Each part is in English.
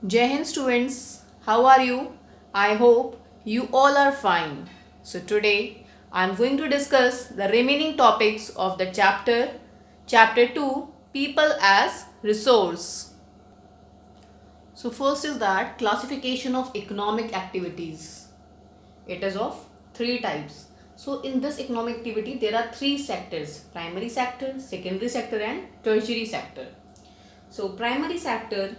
Jai Hind students, how are you? I hope you all are fine. So today I am going to discuss the remaining topics of the chapter 2, People as Resource. So first is that classification of economic activities. It is of three types. So in this economic activity there are three sectors: primary sector, secondary sector and tertiary sector. So primary sector,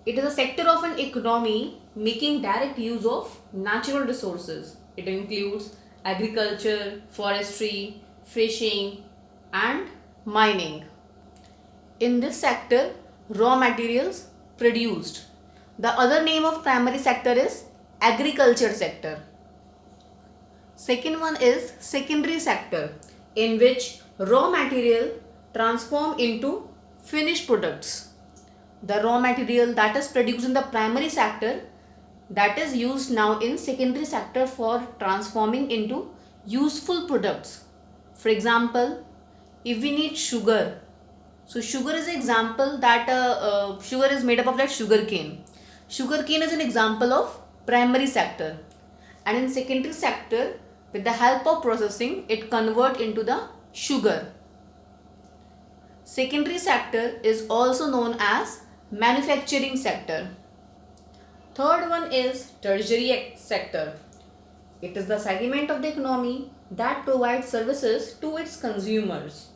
it is a sector of an economy making direct use of natural resources. It includes agriculture, forestry, fishing, and mining. In this sector, raw materials produced. The other name of primary sector is agriculture sector. Second one is secondary sector, in which raw material transform into finished products. The raw material that is produced in the primary sector, that is used now in secondary sector for transforming into useful products. For example, if we need sugar, so sugar is an example that sugar is made up of that sugar cane. Sugar cane is an example of primary sector, and in secondary sector, with the help of processing, it convert into the sugar. Secondary sector is also known as manufacturing sector. Third one is tertiary sector. It is the segment of the economy that provides services to its consumers,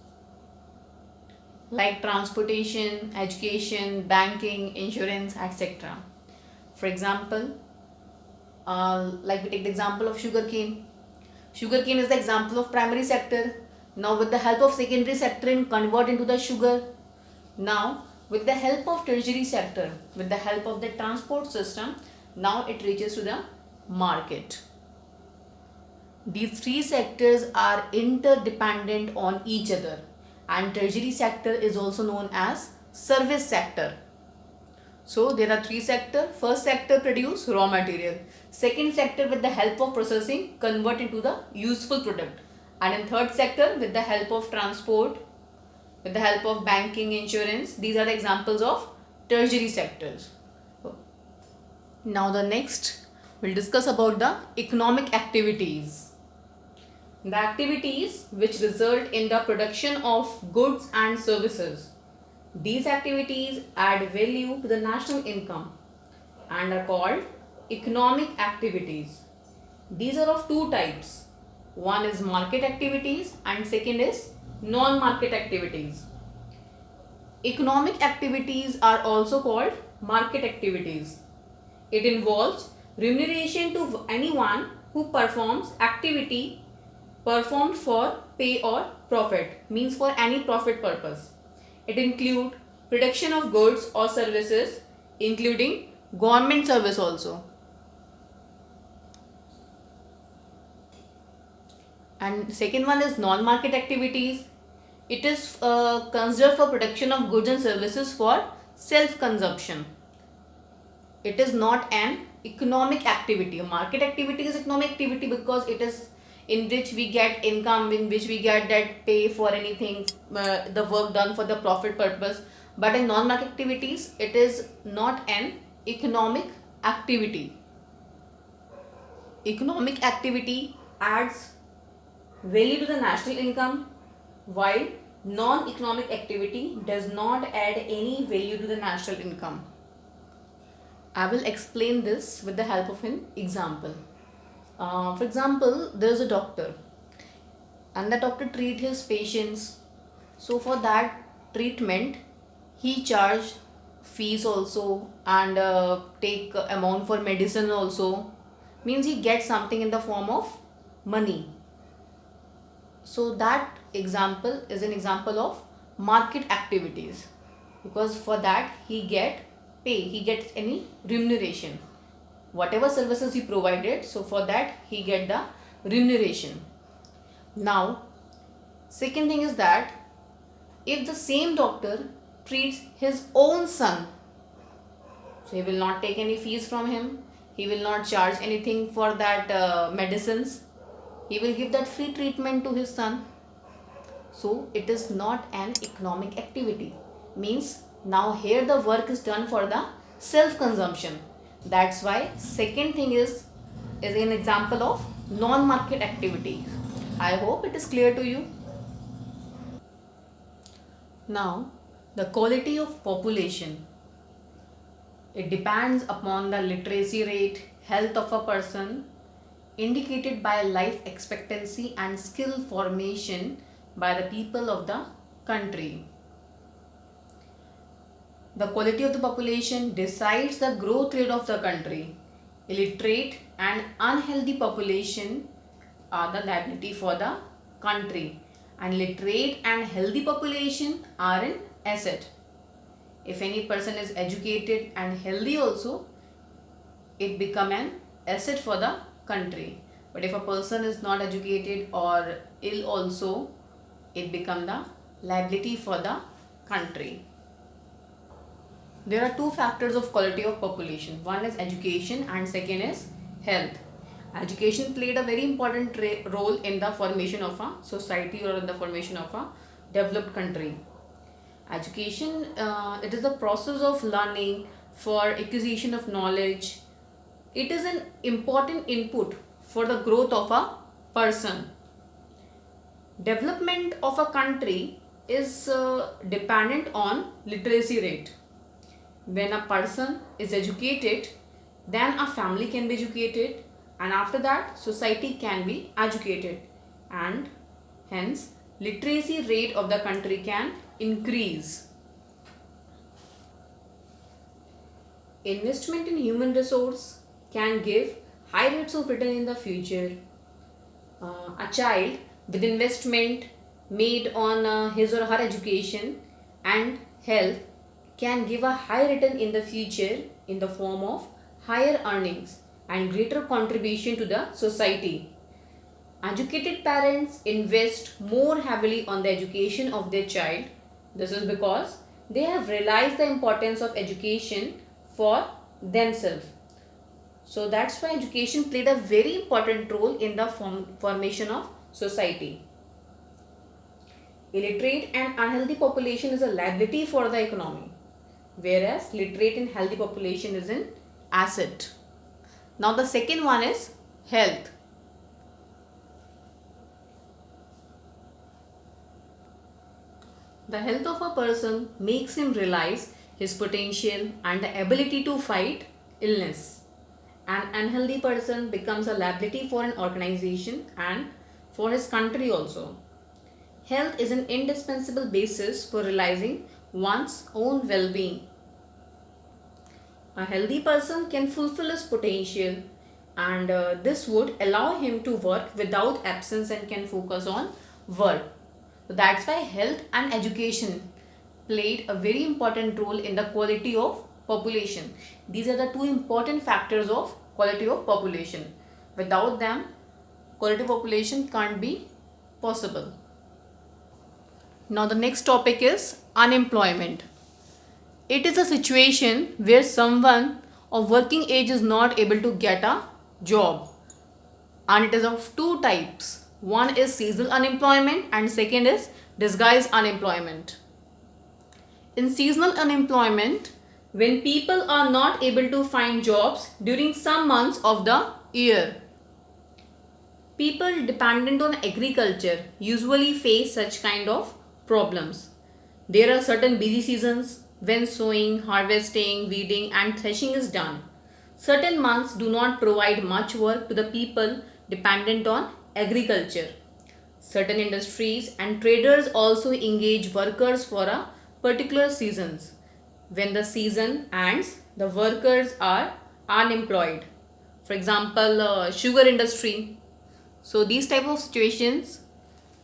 like transportation, education, banking, insurance, etc. For example, like we take the example of sugarcane. Sugarcane is the example of primary sector. Now with the help of secondary sector it convert into the sugar. Now with the help of tertiary sector, with the help of the transport system, now it reaches to the market. These three sectors are interdependent on each other, and tertiary sector is also known as service sector. So there are three sectors. First sector produce raw material. Second sector with the help of processing convert into the useful product. And in third sector with the help of transport, with the help of banking, insurance, these are the examples of tertiary sectors. Now the next we'll discuss about the economic activities. The activities which result in the production of goods and services. These activities add value to the national income and are called economic activities. These are of two types. One is market activities and second is non-market activities. Economic activities are also called market activities. It involves remuneration to anyone who performs activity performed for pay or profit, means for any profit purpose. It includes production of goods or services, including government service also. And second one is non-market activities. It is considered for production of goods and services for self-consumption. It is not an economic activity. Market activity is economic activity because it is in which we get income, in which we get that pay for anything, the work done for the profit purpose. But in non-market activities, it is not an economic activity. Economic activity adds value to the national income, while non-economic activity does not add any value to the national income. I will explain this with the help of an example. For example, there is a doctor and the doctor treat his patients. So for that treatment, he charge fees also and take amount for medicine also. Means he gets something in the form of money. So that example is an example of market activities, because for that he get pay, he gets any remuneration, whatever services he provided, so for that he get the remuneration. Now second thing is that if the same doctor treats his own son, so he will not take any fees from him, he will not charge anything for that medicines, he will give that free treatment to his son. So it is not an economic activity. Means now here the work is done for the self-consumption. That's why second thing is an example of non-market activity. I hope it is clear to you. Now, the quality of population. It depends upon the literacy rate, health of a person, indicated by life expectancy and skill formation by the people of the country. The quality of the population decides the growth rate of the country. Illiterate and unhealthy population are the liability for the country, and literate and healthy population are an asset. If any person is educated and healthy also, it become an asset for the country. But if a person is not educated or ill also, it become the liability for the country. There are two factors of quality of population. One is education and second is health. Education played a very important role in the formation of a society or in the formation of a developed country. Education, it is a process of learning for acquisition of knowledge. It is an important input for the growth of a person. Development of a country is dependent on literacy rate. When a person is educated, then a family can be educated, and after that society can be educated, and hence literacy rate of the country can increase. Investment in human resource can give high rates of return in the future. A child with investment made on his or her education and health can give a high return in the future in the form of higher earnings and greater contribution to the society. Educated parents invest more heavily on the education of their child. This is because they have realized the importance of education for themselves. So that's why education played a very important role in the formation of society. Illiterate and unhealthy population is a liability for the economy, whereas literate and healthy population is an asset. Now the second one is health. The health of a person makes him realize his potential and the ability to fight illness. An unhealthy person becomes a liability for an organization and for his country also. Health is an indispensable basis for realizing one's own well-being. A healthy person can fulfill his potential, and this would allow him to work without absence and can focus on work. So that's why health and education played a very important role in the quality of population. These are the two important factors of quality of population. Without them, quality population can't be possible. Now the next topic is unemployment. It is a situation where someone of working age is not able to get a job, and it is of two types. One is seasonal unemployment and second is disguised unemployment. In seasonal unemployment, when people are not able to find jobs during some months of the year, people dependent on agriculture usually face such kind of problems. There are certain busy seasons when sowing, harvesting, weeding and threshing is done. Certain months do not provide much work to the people dependent on agriculture. Certain industries and traders also engage workers for a particular seasons. When the season ends, the workers are unemployed. For example, sugar industry. So these type of situations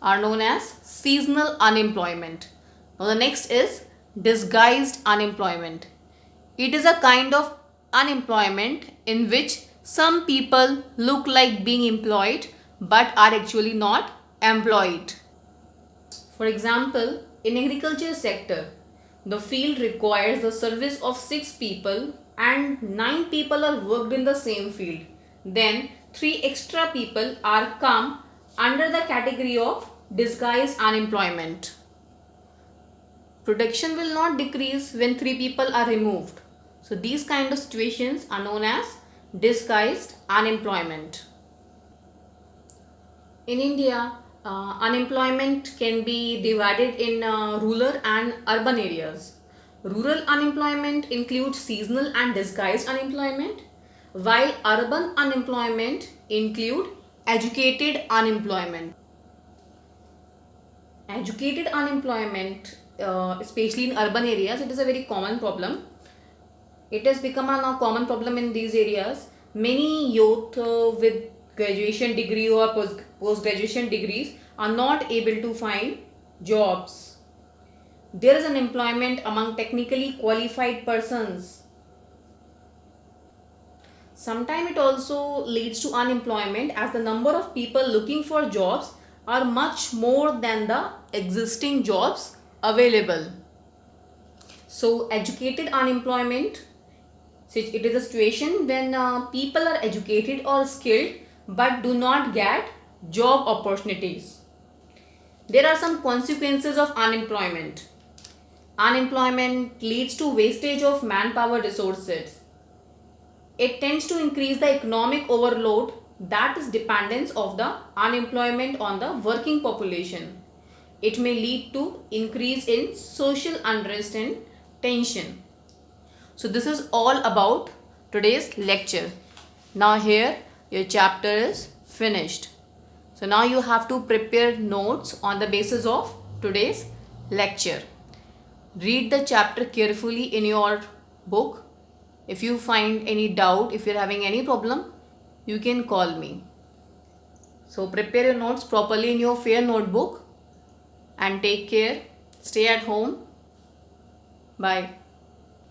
are known as seasonal unemployment. Now the next is disguised unemployment. It is a kind of unemployment in which some people look like being employed but are actually not employed. For example, in agriculture sector, the field requires the service of 6 people and 9 people are worked in the same field. Then 3 extra people are come under the category of disguised unemployment. Production will not decrease when 3 people are removed. So these kind of situations are known as disguised unemployment. In India, unemployment can be divided in rural and urban areas. Rural unemployment includes seasonal and disguised unemployment, while urban unemployment include educated unemployment. Educated unemployment, especially in urban areas, it is a very common problem. It has become a now common problem in these areas. Many youth with graduation degree or post graduation degrees are not able to find jobs. There is unemployment among technically qualified persons. Sometimes it also leads to unemployment as the number of people looking for jobs are much more than the existing jobs available. So educated unemployment, so it is a situation when people are educated or skilled but do not get job opportunities. There are some consequences of unemployment. Unemployment leads to wastage of manpower resources. It tends to increase the economic overload, that is dependence of the unemployment on the working population. It may lead to increase in social unrest and tension. So this is all about today's lecture. Now here your chapter is finished. So now you have to prepare notes on the basis of today's lecture. Read the chapter carefully in your book. If you find any doubt, if you're having any problem, you can call me. So prepare your notes properly in your fair notebook and take care. Stay at home. Bye.